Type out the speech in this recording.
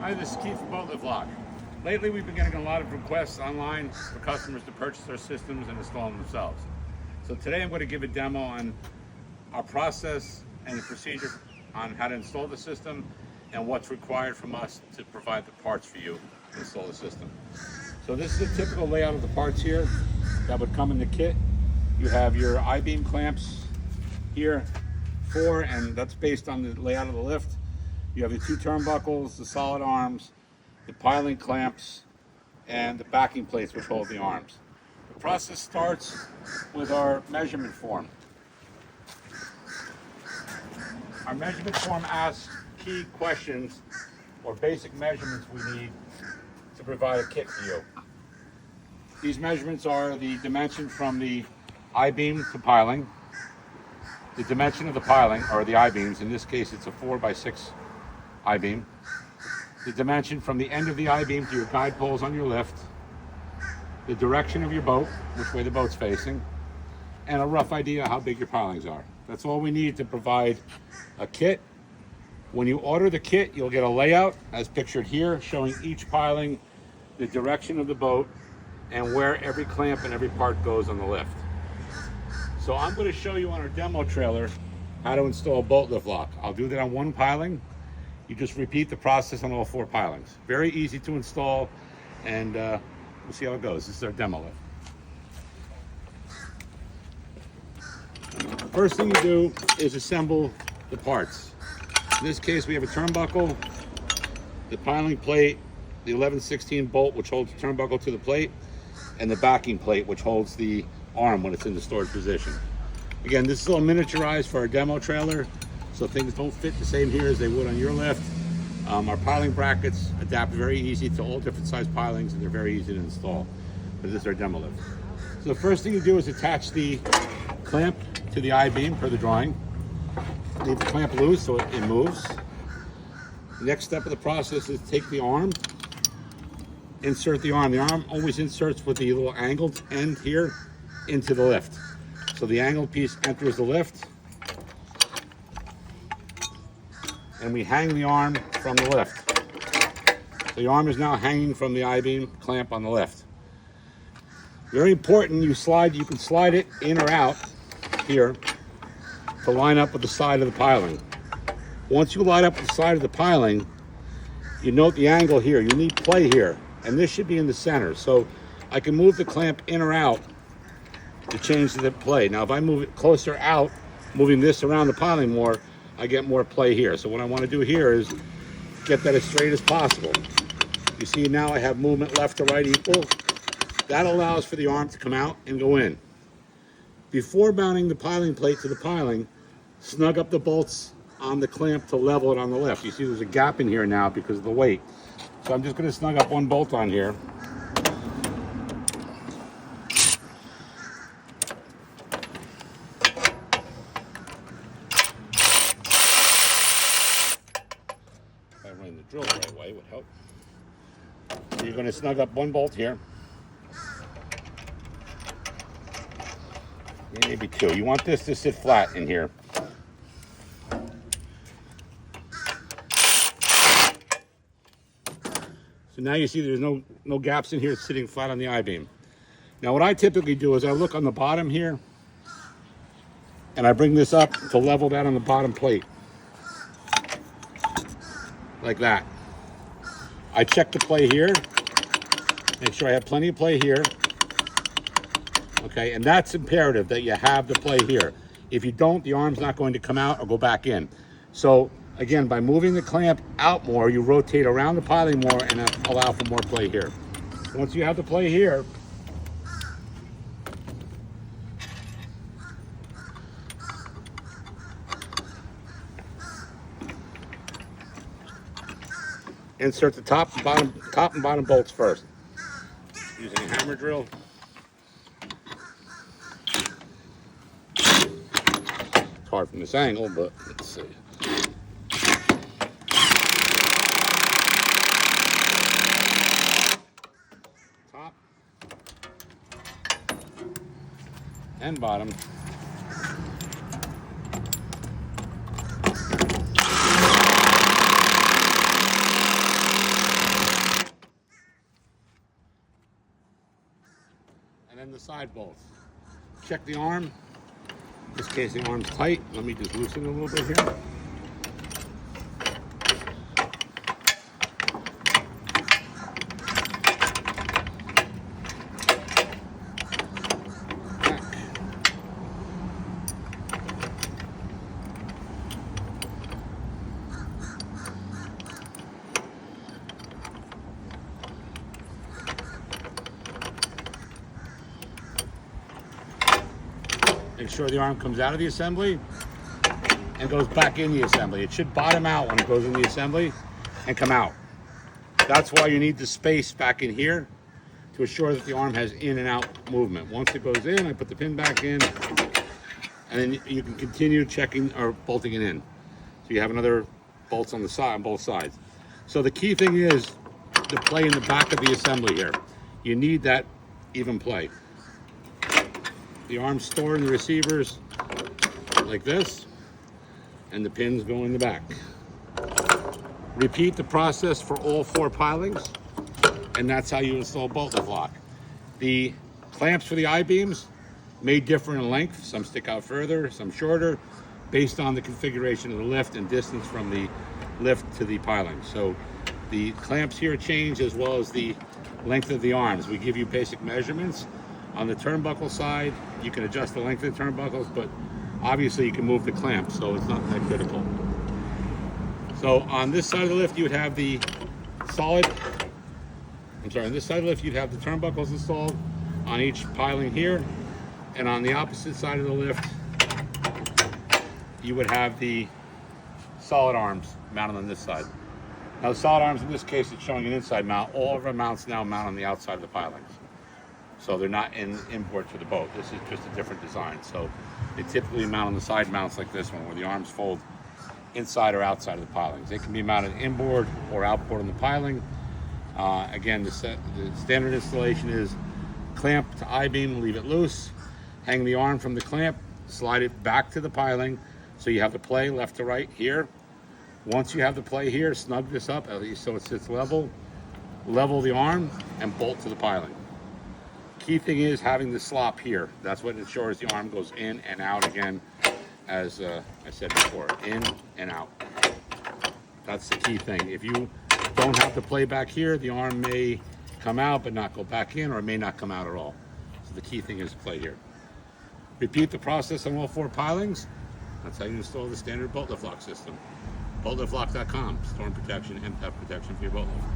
Hi, this is Keith from Boat Lift Lock. Lately, we've been getting a lot of requests online for customers to purchase our systems and install them themselves. So today I'm going to give a demo on our process and the procedure on how to install the system and what's required from us to provide the parts for you to install the system. So this is a typical layout of the parts here that would come in the kit. You have your I-beam clamps here, and that's based on the layout of the lift. You have the two turnbuckles, the solid arms, the piling clamps, and the backing plates which hold the arms. The process starts with our measurement form. Our measurement form asks key questions or basic measurements we need to provide a kit for you. These measurements are the dimension from the I-beam to piling, the dimension of the piling, or the I-beams. In this case, it's a 4x6 I-beam. The dimension from the end of the I-beam to your guide poles on your lift, the direction of your boat, which way the boat's facing, and a rough idea how big your pilings are. That's all we need to provide a kit. When you order the kit, you'll get a layout as pictured here, showing each piling, the direction of the boat, and where every clamp and every part goes on the lift. So I'm going to show you on our demo trailer how to install a boat lift lock. I'll do that on one piling. You just repeat the process on all 4 pilings. Very easy to install, and we'll see how it goes. This is our demo lift. First thing you do is assemble the parts. In this case, we have a turnbuckle, the piling plate, the 11/16 bolt which holds the turnbuckle to the plate, and the backing plate which holds the arm when it's in the stored position. Again, this is all miniaturized for our demo trailer, so things don't fit the same here as they would on your lift. Our piling brackets adapt very easy to all different size pilings, and they're very easy to install. But this is our demo lift. So the first thing you do is attach the clamp to the I-beam per the drawing. Leave the clamp loose so it moves. The next step of the process is take the arm, insert the arm. The arm always inserts with the little angled end here into the lift. So the angled piece enters the lift, and we hang the arm from the lift. So the arm is now hanging from the I-beam clamp on the lift. Very important, you can slide it in or out here to line up with the side of the piling. Once you line up with the side of the piling, you note the angle here. You need play here, and this should be in the center. So I can move the clamp in or out to change the play. Now if I move it closer out, moving this around the piling more, I get more play here. So what I want to do here is get that as straight as possible. You see now I have movement left to right equal. That allows for the arm to come out and go in. Before mounting the piling plate to the piling, snug up the bolts on the clamp to level it on the lift. You see there's a gap in here now because of the weight. So I'm just going to snug up one bolt on here. If I run the drill the right way, it would help. So you're going to snug up one bolt here. Maybe 2. You want this to sit flat in here. So now you see there's no gaps in here. It's sitting flat on the I-beam. Now what I typically do is I look on the bottom here, and I bring this up to level that on the bottom plate. Like that. I check the play here. Make sure I have plenty of play here. Okay, and that's imperative that you have the play here. If you don't, the arm's not going to come out or go back in. So again, by moving the clamp out more, you rotate around the piling more and allow for more play here. Once you have the play here, insert the top and bottom bolts first. Using a hammer drill. It's hard from this angle, but let's see. Top and bottom. the side bolts. Check the arm. In this case, the arm's tight. Let me just loosen it a little bit here. Make sure the arm comes out of the assembly and goes back in the assembly. It should bottom out when it goes in the assembly and come out. That's why you need the space back in here to assure that the arm has in and out movement. Once it goes in, I put the pin back in, and then you can continue checking or bolting it in. So you have another bolts on the side, on both sides. So the key thing is the play in the back of the assembly here. You need that even play. The arms store in the receivers like this, and the pins go in the back. Repeat the process for all 4 pilings, and that's how you install bolt lift lock. The clamps for the I-beams may differ in length. Some stick out further, some shorter, based on the configuration of the lift and distance from the lift to the piling. So the clamps here change as well as the length of the arms. We give you basic measurements. On the turnbuckle side, you can adjust the length of the turnbuckles, but obviously you can move the clamps, so it's not that critical. So on this side of the lift, you would have the solid, on this side of the lift, you'd have the turnbuckles installed on each piling here. And on the opposite side of the lift, you would have the solid arms mounted on this side. Now the solid arms, in this case, it's showing an inside mount. All of our mounts now mount on the outside of the pilings. So they're not in import for the boat. This is just a different design. So they typically mount on the side mounts like this one, where the arms fold inside or outside of the pilings. They can be mounted inboard or outboard on the piling. Again, the standard installation is clamp to I-beam, leave it loose, hang the arm from the clamp, slide it back to the piling, so you have the play left to right here. Once you have the play here, snug this up, at least so it sits level the arm, and bolt to the piling. Key thing is having the slop here. That's what ensures the arm goes in and out again, as I said before, in and out. That's the key thing. If you don't have the play back here, the arm may come out but not go back in, or it may not come out at all. So the key thing is play here. Repeat the process on all 4 pilings. That's how you install the standard bolt lift lock system. BoltLiftLock.com, storm protection and theft protection for your boat lift.